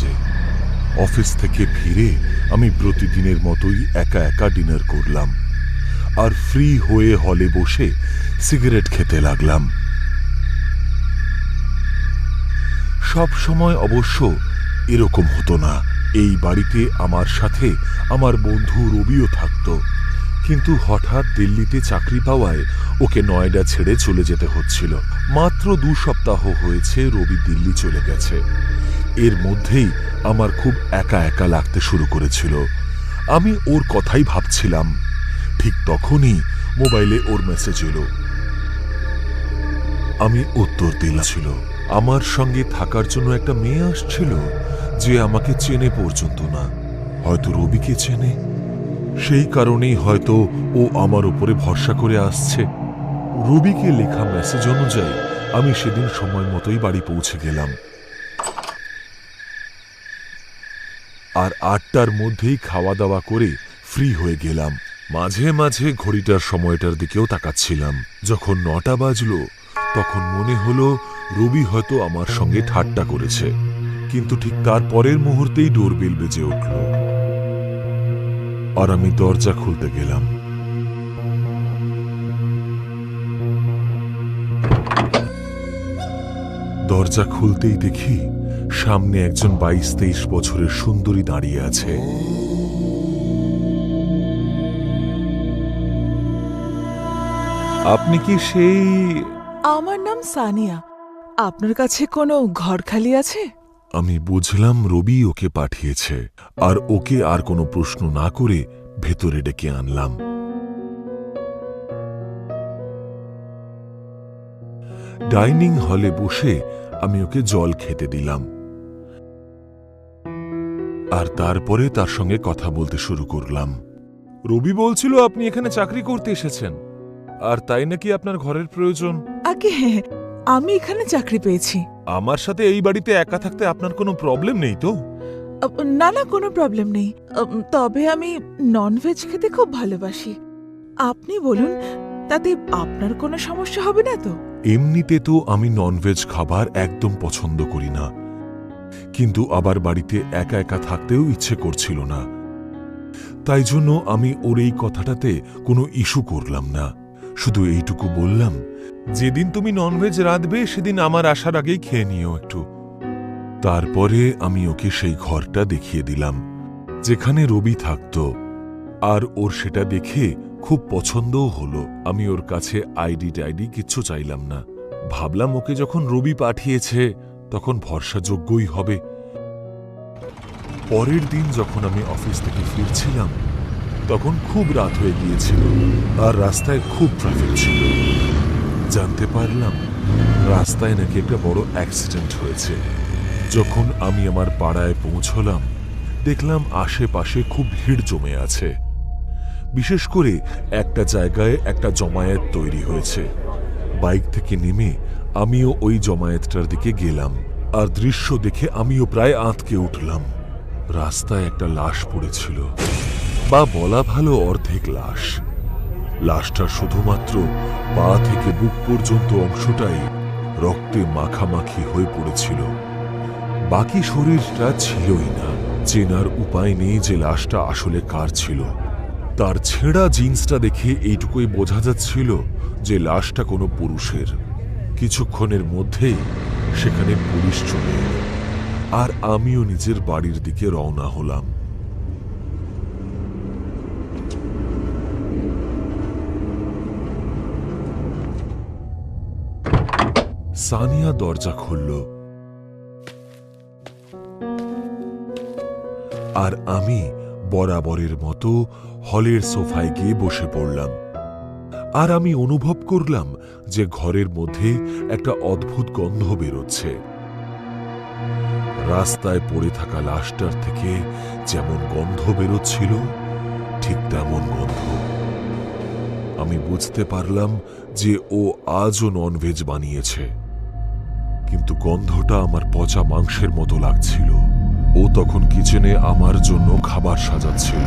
বাজে। অফিস থেকে ফিরে আমি প্রতিদিনের মতোই একা একা ডিনার করলাম আর ফ্রি হয়ে হলে বসে সিগারেট খেতে লাগলাম। সব সময় অবশ্য এরকম হতো না। এই বাড়িতে আমার সাথে আমার বন্ধু রবিও থাকতো, কিন্তু হঠাৎ দিল্লিতে চাকরি পাওয়ায় ওকে নয়ডা ছেড়ে চলে যেতে হচ্ছিল। মাত্র 2 সপ্তাহ হয়েছে রবি দিল্লি চলে গেছে। এর মধ্যেই আমার খুব একা একা লাগতে শুরু করেছিল। আমি ওর কথাই ভাবছিলাম। ঠিক তখনই মোবাইলে ওর মেসেজ এলো। আমি উত্তর দিলাম। আমার সঙ্গে থাকার জন্য একটা মেয়ে আসছিল যে আমাকে চেনে পর্যন্ত না। হয়তো রবিকে চেনে, সেই কারণেই হয়তো ও আমার উপরে ভরসা করে আসছে। রবিকে লেখা মেসেজ অনুযায়ী আমি সেদিন সময় মতোই বাড়ি পৌঁছে গেলাম আর 8টার মধ্যেই খাওয়া দাওয়া করে ফ্রি হয়ে গেলাম। মাঝে মাঝে ঘড়িটার সময়টার দিকেও তাকাচ্ছিলাম। যখন 9টা বাজলো তখন মনে হলো রবি হয়তো আমার সঙ্গে ঠাট্টা করেছে, কিন্তু ঠিক তার পরের মুহূর্তেই ডোরবেল বেজে উঠল আর আমি দরজা খুলতে গেলাম। দরজা খুলতেই দেখি সামনে একজন 22-23 বছরের সুন্দরী দাঁড়িয়ে আছে। আপনি কি সেই? আমার নাম সানিয়া। আপনার কাছে কোনো ঘর খালি আছে? আমি বুঝলাম রবি ওকে পাঠিয়েছে, আর ওকে আর কোনো প্রশ্ন না করে ভেতরে ডেকে আনলাম। ডাইনিং হলে বসে আমি ওকে জল খেতে দিলাম আর তারপরে তার সঙ্গে কথা বলতে শুরু করলাম। রবি বলছিল আপনি এখানে চাকরি করতে এসেছেন, আর তাই নাকি আপনার ঘরের প্রয়োজন। আগে হ্যাঁ, আমি এখানে চাকরি পেয়েছি। আমার সাথে এই বাড়িতে একা থাকতে আপনার কোনো প্রবলেম নেই তো? না না, কোনো প্রবলেম নেই। তবে আমি ননভেজ খেতে খুব ভালোবাসি। আপনি বলুন, তাতে আপনার কোনো সমস্যা হবে না তো? এমনিতে তো আমি ননভেজ খাবার একদম পছন্দ করি না, কিন্তু আবার বাড়িতে একা একা থাকতেও ইচ্ছে করছিল না। তাই জন্য আমি ওর এই কথাটাতে কোনো ইস্যু করলাম না। শুধু এইটুকু বললাম, যেদিন তুমি ননভেজ রাঁধবে সেদিন আমার আসার আগেই খেয়ে নিও একটু। তারপরে আমি ওকে সেই ঘরটা দেখিয়ে দিলাম যেখানে রবি থাকত, আর ওর সেটা দেখে খুব পছন্দও হলো। আমি ওর কাছে আইডি টাইডি কিচ্ছু চাইলাম না। ভাবলাম ওকে যখন রবি পাঠিয়েছে তখন ভরসাযোগ্যই হবে। পরের দিন যখন আমি অফিস থেকে ফিরছিলাম তখন খুব রাত হয়ে গিয়েছিল আর রাস্তায় খুব ট্রাফিক ছিল। জানতে পারলাম রাস্তায় নাকি একটা বড় অ্যাক্সিডেন্ট হয়েছে। যখন আমি আমার পাড়ায় পৌঁছলাম দেখলাম আশেপাশে খুব ভিড় জমে আছে। বিশেষ করে একটা জায়গায় একটা জমায়েত তৈরি হয়েছে। বাইক থেকে নেমে আমিও ওই জমায়েতটার দিকে গেলাম, আর দৃশ্য দেখে আমিও প্রায় আঁতকে উঠলাম। রাস্তায় একটা লাশ পড়েছিল, বা বলা ভালো অর্ধেক লাশ। লাশটার শুধুমাত্র পা থেকে বুক পর্যন্ত অংশটাই রক্তে মাখামাখি হয়ে পড়েছিল, বাকি শরীরটা ছিলই না। চেনার উপায় নেই যে লাশটা আসলে কার ছিল। তার ছেঁড়া জিন্সটা দেখে এইটুকুই বোঝা যাচ্ছিল যে লাশটা কোনো পুরুষের। কিছুক্ষণের মধ্যেই সেখানে পুলিশ চলে এলো, আর আমিও নিজের বাড়ির দিকে রওনা হলাম। সানিয়া দরজা খুলল, আর আমি বরাবরের মতো হলের সোফায় গিয়ে বসে পড়লাম। আর আমি অনুভব করলাম যে ঘরের মধ্যে একটা অদ্ভুত গন্ধ বেরোচ্ছে। রাস্তায় পড়ে থাকা লাশটার থেকে যেমন গন্ধ বেরোচ্ছিল ঠিক তেমন গন্ধ। আমি বুঝতে পারলাম যে ও আজও ননভেজ বানিয়েছে, কিন্তু গন্ধটা আমার পচা মাংসের মতো লাগছিল। ও তখন কিচেনে আমার জন্য খাবার সাজাচ্ছিল,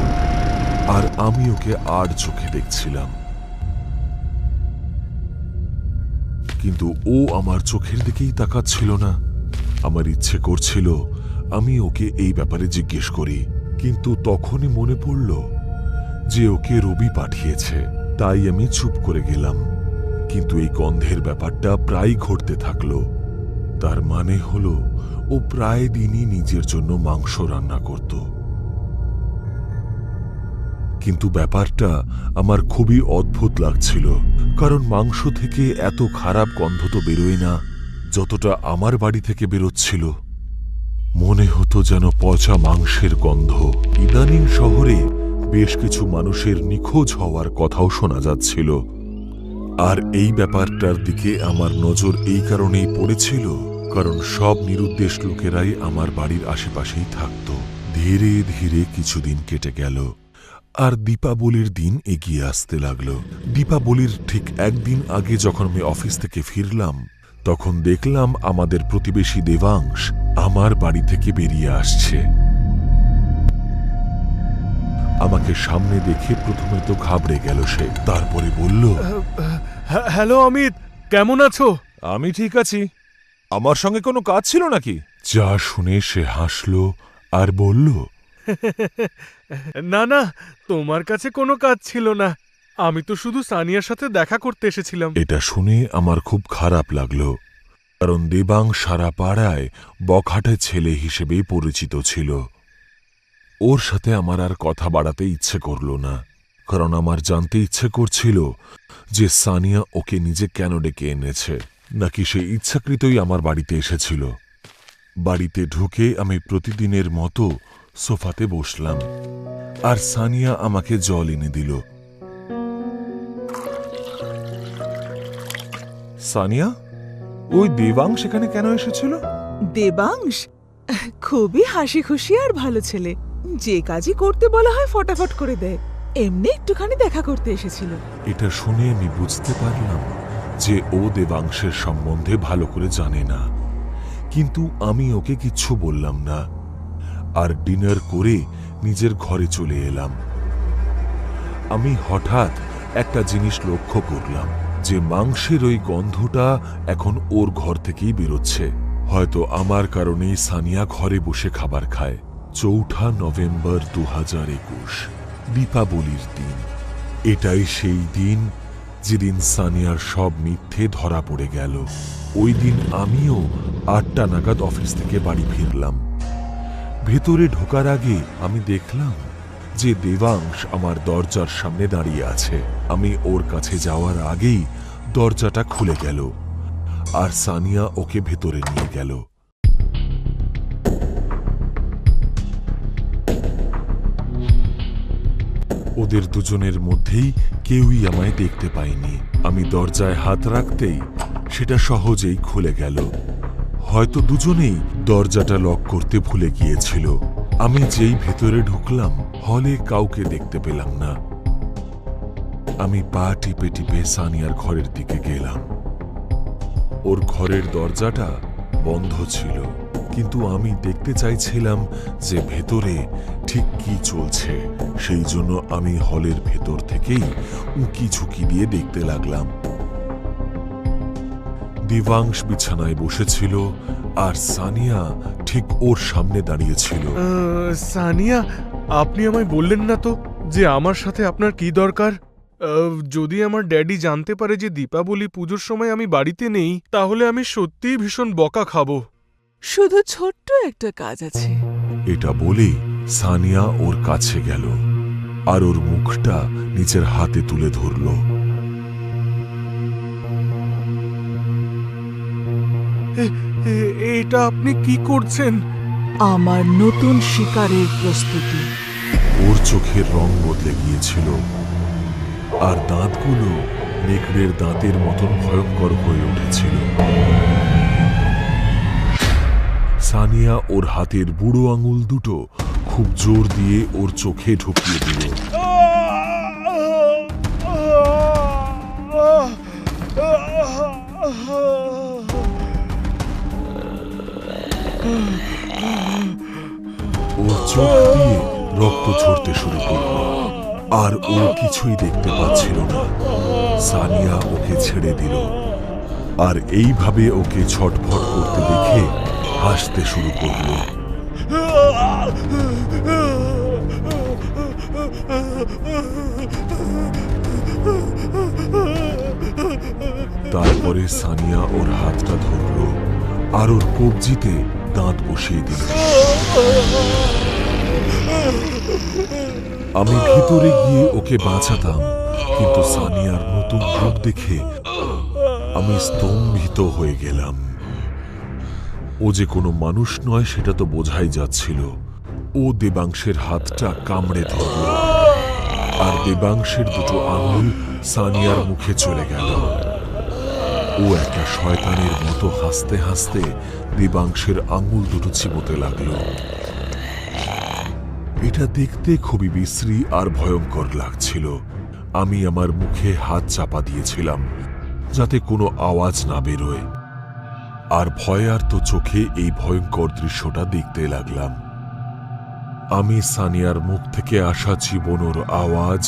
আর আমি ওকে আড় চোখে দেখছিলাম। কিন্তু ও আমার চোখের দিকেই তাকাচ্ছিল না। আমার ইচ্ছে করছিল আমি ওকে এই ব্যাপারে জিজ্ঞেস করি, কিন্তু তখনই মনে পড়ল যে ওকে রবি পাঠিয়েছে। তাই আমি চুপ করে গেলাম। কিন্তু এই গন্ধের ব্যাপারটা প্রায় ঘটতে থাকলো। তার মানে হলো ও প্রায় দিনই নিজের জন্য মাংস রান্না করত। কিন্তু ব্যাপারটা আমার খুবই অদ্ভুত লাগছিল, কারণ মাংস থেকে এত খারাপ গন্ধ তো বেরোয় না যতটা আমার বাড়ি থেকে বেরোচ্ছিল। মনে হতো যেন পচা মাংসের গন্ধ। ইদানিং শহরে বেশ কিছু মানুষের নিখোঁজ হওয়ার কথাও শোনা যাচ্ছিল। আর এই ব্যাপারটার দিকে আমার নজর এই কারণেই পড়েছিল কারণ সব নিরুদ্দেশ লোকেরাই আমার বাড়ির আশেপাশেই থাকত। ধীরে ধীরে কিছুদিন কেটে গেল, আর দীপাবলির দিন এগিয়ে আসতে লাগলো। দীপাবলির ঠিক একদিন আগে যখন আমি অফিস থেকে ফিরলাম, তখন দেখলাম আমাদের প্রতিবেশী দেবাংশ আমার বাড়ি থেকে বেরিয়ে আসছে। আমাকে সামনে দেখে প্রথমে তো ঘাবড়ে গেল সে, তারপরে বলল, হ্যালো অমিত, কেমন আছো? আমি ঠিক আছি। আমার সঙ্গে কোনো কাজ ছিল নাকি? যা শুনে সে হাসল আর বলল, না না, তোমার কাছে কোনো কাজ ছিল না। আমি তো শুধু সানিয়ার সাথে দেখা করতে এসেছিলাম। এটা শুনে আমার খুব খারাপ লাগলো, কারণ দেবাংশ সারা পাড়ায় বখাটে ছেলে হিসেবেই পরিচিত ছিল। ওর সাথে আমার আর কথা বাড়াতে ইচ্ছে করল না, কারণ আমার জানতে ইচ্ছে করছিল যে সানিয়া ওকে নিজে কেন ডেকে এনেছে, নাকি সে ইচ্ছাকৃতই আমার বাড়িতে এসেছিল। বাড়িতে ঢুকে আমি প্রতিদিনের মতো সোফাতে বসলাম, আর সানিয়া আমাকে জল এনে দিল। সানিয়া, ওই দেবাংশ এখানে কেন এসেছিল? দেবাংশ খুবই হাসি খুশি আর ভালো ছেলে। যে কাজই করতে বলা হয় ফটাফট করে দেয়। এমনি একটুখানি দেখা করতে এসেছিল। এটা শুনে আমি বুঝতে পারলাম যে ও দেবাংশের সম্বন্ধে ভালো করে জানে না, কিন্তু আমি ওকে কিচ্ছু বললাম না, আর ডিনার করে নিজের ঘরে চলে এলাম। আমি হঠাৎ একটা জিনিস লক্ষ্য করলাম যে মাংসের ওই গন্ধটা এখন ওর ঘর থেকেই বেরোচ্ছে। হয়তো আমার কারণেই সানিয়া ঘরে বসে খাবার খায়। ৪ নভেম্বর ২০২১, দীপাবলির দিন। এটাই সেই দিন যেদিন সানিয়ার সব মিথ্যে ধরা পড়ে গেল। ওই দিন আমিও ৮টা নাগাদ অফিস থেকে বাড়ি ফিরলাম। ভেতরে ঢোকার আগে আমি দেখলাম যে দেবাংশ আমার দরজার সামনে দাঁড়িয়ে আছে। আমি ওর কাছে যাওয়ার আগেই দরজাটা খুলে গেল, আর সানিয়া ওকে ভেতরে নিয়ে গেল। ওদের দুজনের মধ্যেই কেউই আমায় দেখতে পায়নি। আমি দরজায় হাত রাখতেই সেটা সহজেই খুলে গেল। হয়তো দুজনেই দরজাটা লক করতে ভুলে গিয়েছিল। আমি যেই ভেতরে ঢুকলাম, হলে কাউকে দেখতে পেলাম না। আমি পা টিপে টিপে সানিয়ার ঘরের দিকে গেলাম। ওর ঘরের দরজাটা বন্ধ ছিল, কিন্তু আমি দেখতে চাইছিলাম যে ভেতরে ঠিক কি চলছে। সেই জন্য আমি হলের ভেতর থেকেই উঁকি ঝুঁকি দিয়ে দেখতে লাগলাম। দেবাংশ বিছানায় বসেছিল, আর সানিয়া ঠিক ওর সামনে দাঁড়িয়েছিল। সানিয়া, আপনি আমায় বললেন না তো যে আমার সাথে আপনার কি দরকার? যদি আমার ড্যাডি জানতে পারে যে দীপাবলি পুজোর সময় আমি বাড়িতে নেই, তাহলে আমি সত্যিই ভীষণ বকা খাবো। শুধু ছোট্ট একটা কাজ আছে। এটা বলেই সানিয়া ওর কাছে গেল, আর ওর মুখটা নিচের হাতে তুলে ধরল। এটা আপনি কি করছেন? আমার নতুন শিকারের প্রস্তুতি। ওর চোখের রং বদলে গিয়েছিল, আর দাঁতগুলো নেকড়ের দাঁতের মতন ভয়ঙ্কর হয়ে উঠেছিল। সানিয়া ওর হাতের বুড়ো আঙুল দুটো খুব জোর দিয়ে ওর চোখে ঢুকিয়ে দিল। ওর চোখ দিয়ে রক্ত ঝরতে শুরু করল, আর ও কিছুই দেখতে পাচ্ছিল না। সানিয়া ওকে ছেড়ে দিল, আর এইভাবে ওকে ছটফট করতে দেখে হাসতে শুরু করল। তারপরে সানিয়া ওর হাতটা ধরলো আর ওর কবজিতে দাঁত বসিয়ে দিল। আমি ভিতরে গিয়ে ওকে বাঁচাতাম, কিন্তু সানিয়ার নতুন রূপ দেখে আমি স্তম্ভিত হয়ে গেলাম। ও যে কোনো মানুষ নয় সেটা তো বোঝাই যাচ্ছিল। ও দেবাংশের হাতটা কামড়ে ধরল আর দেবাংশের দুটো আঙুল সানিয়ার মুখে চলে গেল। ও একটা শয়তানের মতো হাসতে হাসতে দেবাংশের আঙুল দুটো চিবোতে লাগলো। এটা দেখতে খুবই বিশ্রী আর ভয়ঙ্কর লাগছিল। আমি আমার মুখে হাত চাপা দিয়েছিলাম যাতে কোনো আওয়াজ না বেরোয়, আর ভয়ার্ত চোখে এই ভয়ঙ্কর দৃশ্যটা দেখতে লাগলাম। আমি সানিয়ার মুখ থেকে আসা চিবোনোর আওয়াজ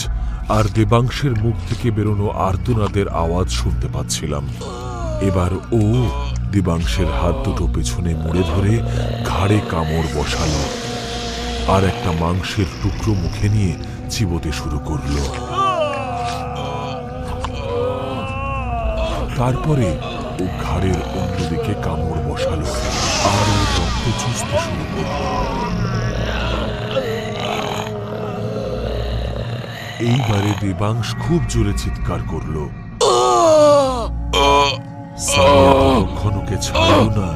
আর দেবাংশের মুখ থেকে বেরোনো আর্তনাদের আওয়াজ শুনতে পাচ্ছিলাম। এবার ও দেবাংশের হাত দুটো পেছনে মুড়ে ধরে ঘাড়ে কামড় বসালো আর একটা মাংসের টুকরো মুখে নিয়ে চিবোতে শুরু করল। তারপরে ও ঘাড়ের অন্যদিকে কামড় বসালো আর ও রক্ত চুষতে শুরু করল। এইবারে দেবাংশ খুব জোরে চিৎকার করল। সানিয়া ততক্ষণ ওকে ছাড়ল না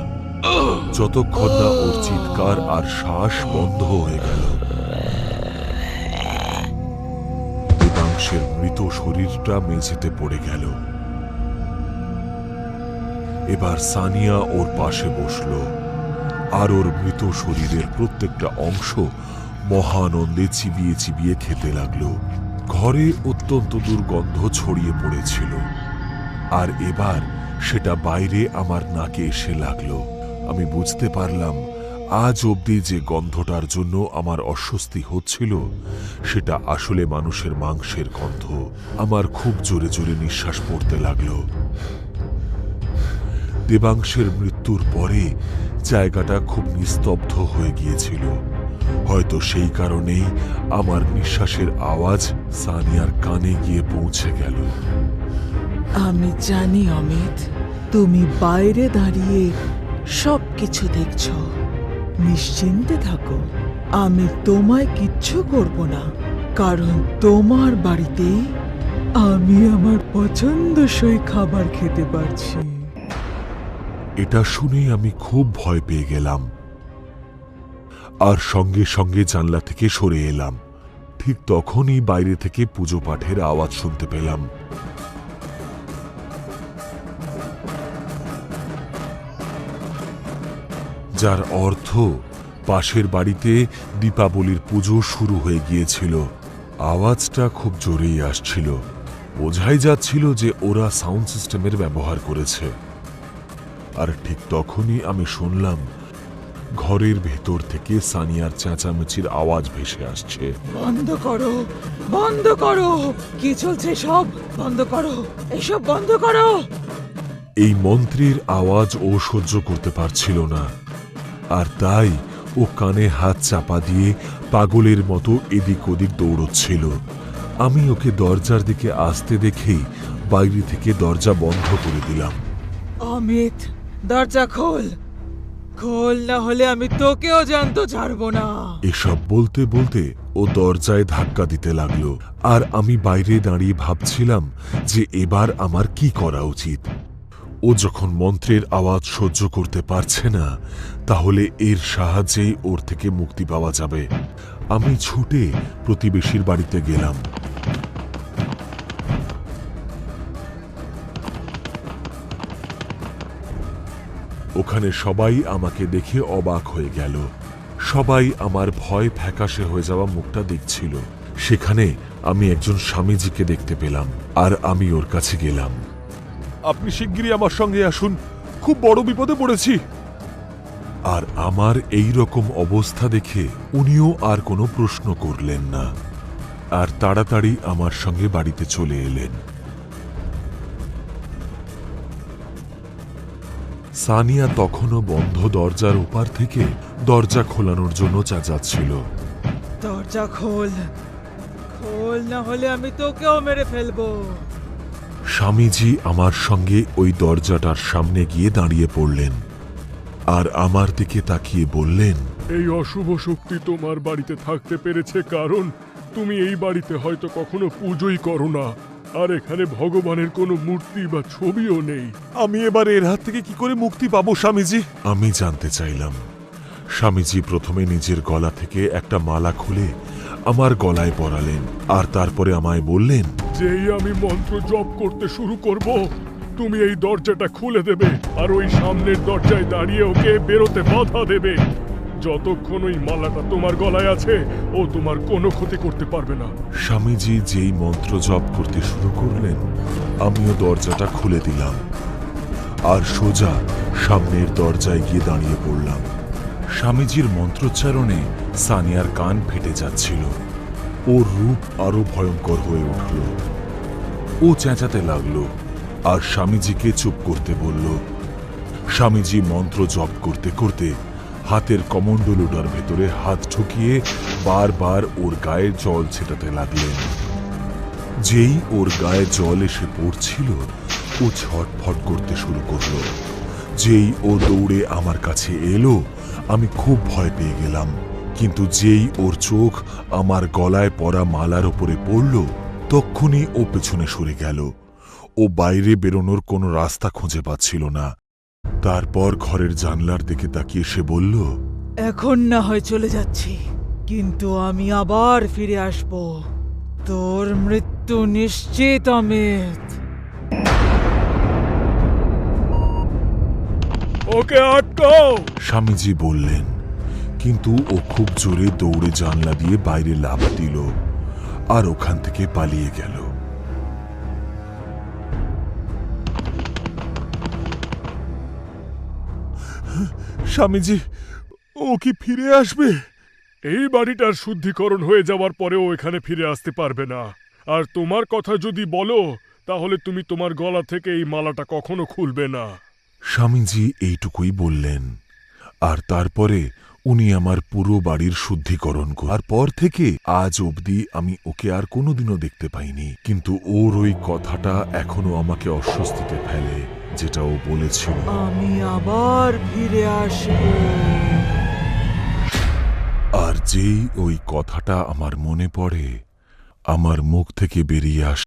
যতক্ষণ না ওর চিৎকার আর শ্বাস বন্ধ হয়ে গেল। দেবাংশের মৃত শরীরটা মেঝেতে পড়ে গেল। এবার সানিয়া ওর পাশে বসল আর ওর মৃত শরীরের প্রত্যেকটা অংশ মহানন্দে চিবিয়ে চিবিয়ে খেতে লাগলো। ঘরে অত্যন্ত দুর্গন্ধ ছড়িয়ে পড়েছিল, আর এবার সেটা বাইরে আমার নাকে এসে লাগলো। আমি বুঝতে পারলাম আজ অবধি যে গন্ধটার জন্য আমার অস্বস্তি হচ্ছিল সেটা আসলে মানুষের মাংসের গন্ধ। আমার খুব জোরে জোরে নিঃশ্বাস পড়তে লাগলো। দেবাংশের মৃত্যুর পরে জায়গাটা খুব নিস্তব্ধ হয়ে গিয়েছিল। হয়তো সেই কারণেই আমার নিঃশ্বাসের আওয়াজ সানিয়ার কানে গিয়ে পৌঁছে গেল। আমি জানি অমিত, তুমি বাইরে দাঁড়িয়ে সবকিছু দেখছ। নিশ্চিন্তে থাকো, আমি তোমায় কিচ্ছু করব না, কারণ তোমার বাড়িতে আমি আমার পছন্দসই খাবার খেতে পারছি। এটা শুনে আমি খুব ভয় পেয়ে গেলাম আর সঙ্গে সঙ্গে জানলা থেকে সরে এলাম। ঠিক তখনই বাইরে থেকে পুজো পাঠের আওয়াজ শুনতে পেলাম। যার অর্থ পাশের বাড়িতে দীপাবলির পুজো শুরু হয়ে গিয়েছিল। আওয়াজটা খুব জোরেই আসছিল। বোঝাই যাচ্ছিল যে ওরা সাউন্ড সিস্টেমের ব্যবহার করেছে। আর ঠিক তখনই আমি শুনলাম ঘরের ভেতর থেকে সানিয়ার চেঁচামেচির আওয়াজ ভেসে আসছে। বন্ধ করো, বন্ধ করো, কি চলছে সব বন্ধ করো, এসব বন্ধ করো। এই মন্ত্রীর আওয়াজ ও সহ্য করতে পারছিল না, আর তাই ও কানে হাত চাপা দিয়ে পাগলের মতো এদিক ওদিক দৌড়চ্ছিল। আমি ওকে দরজার দিকে আসতে দেখেই বাইরে থেকে দরজা বন্ধ করে দিলাম। অমিত, দরজা খোল, খোল, না হলে আমি তোকেও জ্যান্ত ছাড়বো না। এসব বলতে বলতে ও দরজায় ধাক্কা দিতে লাগলো, আর আমি বাইরে দাঁড়িয়ে ভাবছিলাম যে এবার আমার কি করা উচিত। ও যখন মন্ত্রের আওয়াজ সহ্য করতে পারছে না, তাহলে এর সাহায্যেই ওর থেকে মুক্তি পাওয়া যাবে। আমি ছুটে প্রতিবেশীর বাড়িতে গেলাম। ওখানে সবাই আমাকে দেখে অবাক হয়ে গেল। সবাই আমার ভয় ফ্যাকাশে হয়ে যাওয়া মুখটা দেখছিল। সেখানে আমি একজন স্বামীজিকে দেখতে পেলাম, আর আমি ওর কাছে গেলাম। আপনি শিগগিরই আমার সঙ্গে আসুন, খুব বড় বিপদে পড়েছি। আর আমার এই রকম অবস্থা দেখে উনিও আর কোনো প্রশ্ন করলেন না, আর তাড়াতাড়ি আমার সঙ্গে বাড়িতে চলে এলেন। সানিয়া তখনও বন্ধ দরজার ওপার থেকে দরজা খোলানোর জন্য চেঁচাচ্ছিল। দরজা খোল, খোল, না হলে আমি তোকেও মেরে ফেলবো। স্বামীজি আমার সঙ্গে ওই দরজাটার সামনে গিয়ে দাঁড়িয়ে পড়লেন আর আমার দিকে তাকিয়ে বললেন, এই অশুভ শক্তি তোমার বাড়িতে থাকতে পেরেছে কারণ তুমি এই বাড়িতে হয়তো কখনো পুজোই করো না, আর এখানে ভগবানের কোনো মূর্তি বা ছবিও নেই। আমি এবার এর হাত থেকে কি করে মুক্তি পাবো স্বামীজি? আমি জানতে চাইলাম। স্বামীজি প্রথমে নিজের গলা থেকে একটা মালা খুলে আমার গলায় পরালেন আর তারপরে আমায় বললেন, যেই আমি মন্ত্র জপ করতে শুরু করব, তুমি এই দরজাটা খুলে দেবে আর ওই সামনের দরজায় দাঁড়িয়ে ওকে বেরোতে বাধা দেবে। যতক্ষণ ওই মালাটা তোমার গলায় আছে, ও তোমার কোনো ক্ষতি করতে পারবে না। স্বামীজি যেই মন্ত্র জপ করতে শুরু করলেন, আমিও দরজাটা খুলে দিলাম আর সোজা সামনের দরজায় গিয়ে দাঁড়িয়ে পড়লাম। স্বামীজির মন্ত্রোচ্চারণে সানিয়ার কান ফেটে যাচ্ছিল। ওর রূপ আরো ভয়ঙ্কর হয়ে উঠল। ও চেঁচাতে লাগলো আর স্বামীজিকে চুপ করতে বলল। স্বামীজি মন্ত্র জপ করতে করতে হাতের কমণ্ডলুটার ভেতরে হাত ঢুকিয়ে বারবার ওর গায়ে জল ছেটাতে লাগলেন। যেই ওর গায়ে জল এসে পড়ছিল, ও ছটফট করতে শুরু করলো। যেই ও দৌড়ে আমার কাছে এলো, আমি খুব ভয় পেয়ে গেলাম। কিন্তু যেই ওর চোখ আমার গলায় পরা মালার ওপরে পড়ল, তক্ষুনি ও পেছনে সরে গেল। ও বাইরে বেরোনোর কোনো রাস্তা খুঁজে পাচ্ছিল না। তারপর ঘরের জানলার দিকে তাকিয়ে সে বলল, এখন না হয় চলে যাচ্ছি, কিন্তু আমি আবার ফিরে আসব। তোর মৃত্যু নিশ্চিত, অমিত। ওকে আটকাও! স্বামীজি বললেন। কিন্তু ও খুব জোরে দৌড়ে জানলা দিয়ে বাইরে লাফ দিল আর ওখান থেকে পালিয়ে গেল। স্বামীজি, ও কি ফিরে আসবে? এই বাড়িটার শুদ্ধিকরণ হয়ে যাওয়ার পরেও এখানে ফিরে আসতে পারবে না। আর তোমার কথা যদি বলো, তাহলে তুমি তোমার গলা থেকে এই মালাটা কখনো খুলবে না। স্বামীজি এইটুকুই বললেন আর তারপরে উনি আমার পুরো বাড়ির শুদ্ধিকরণ করার পর থেকে আজ অবধি আমি ওকে আর কোনোদিনও দেখতে পাইনি। কিন্তু ওর ওই কথাটা এখনো আমাকে অস্বস্তিতে ফেলে, যেটা ও বলেছিল, আমি আবার ফিরে আসব। আর যেই ওই কথাটা আমার মনে পড়ে, আমার মুখ থেকে বেরিয়ে আসে